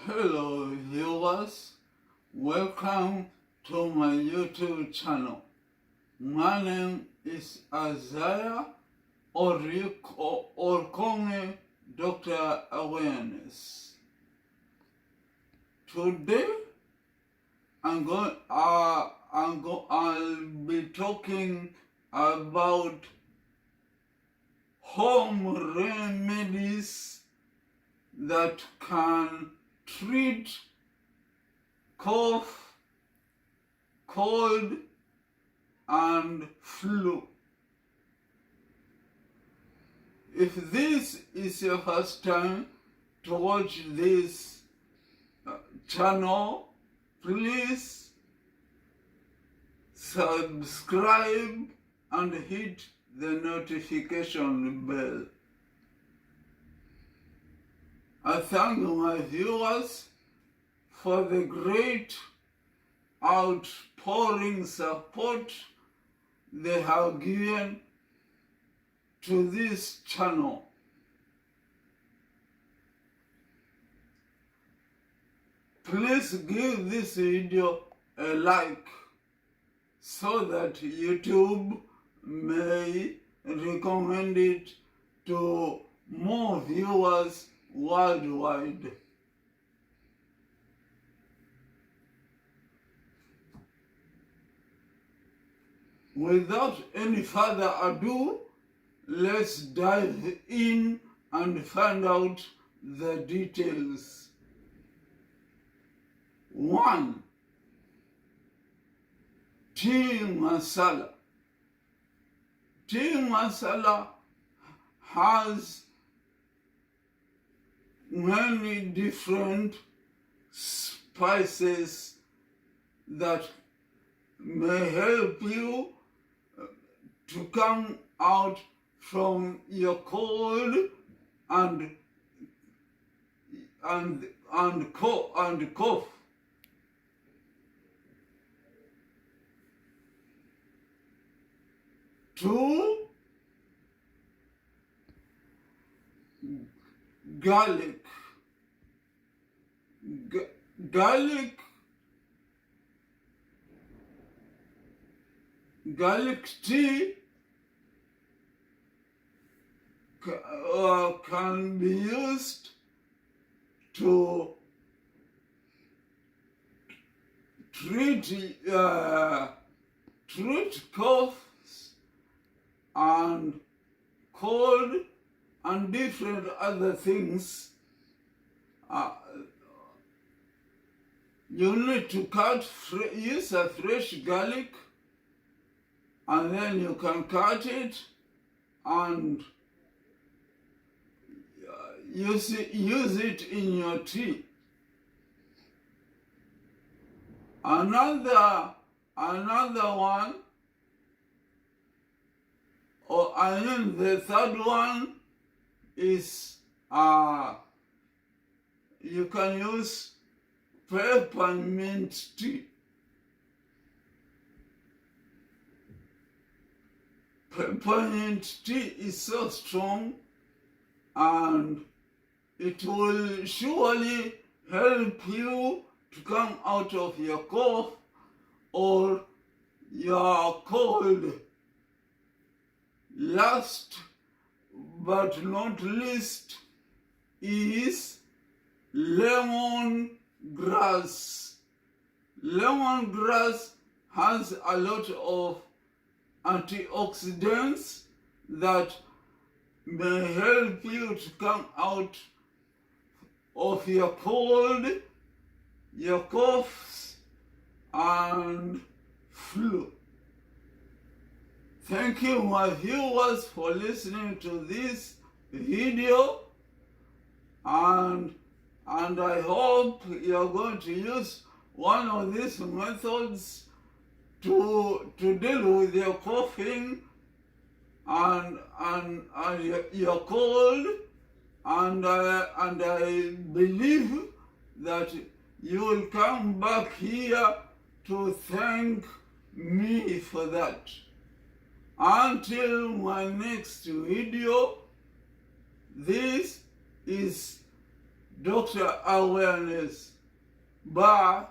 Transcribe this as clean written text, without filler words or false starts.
Hello viewers, welcome to my YouTube channel. My name is Isaiah, or call me Dr. Awareness. Today I'll be talking about home remedies that can treat cough, cold, and flu. If this is your first time to watch this channel, please subscribe and hit the notification bell. I thank my viewers for the great outpouring support they have given to this channel. Please give this video a like so that YouTube may recommend it to more viewers worldwide. Without any further ado, let's dive in and find out the details. 1. Tea masala. Tea masala has many different spices that may help you to come out from your cold and cough. 2. Garlic. Garlic tea can be used to treat coughs and cold and different other things. You need to use a fresh garlic, and then you can cut it and use it in your tea. Another one, the third one is you can use peppermint tea. Peppermint tea is so strong and it will surely help you to come out of your cough or your cold. Last but not least is lemongrass. Lemongrass has a lot of antioxidants that may help you to come out of your cold, your coughs, and flu. Thank you, my viewers, for listening to this video, and I hope you're going to use one of these methods to deal with your coughing and your cold, and I believe that you will come back here to thank me for that. Until my next video, this is doctor awareness by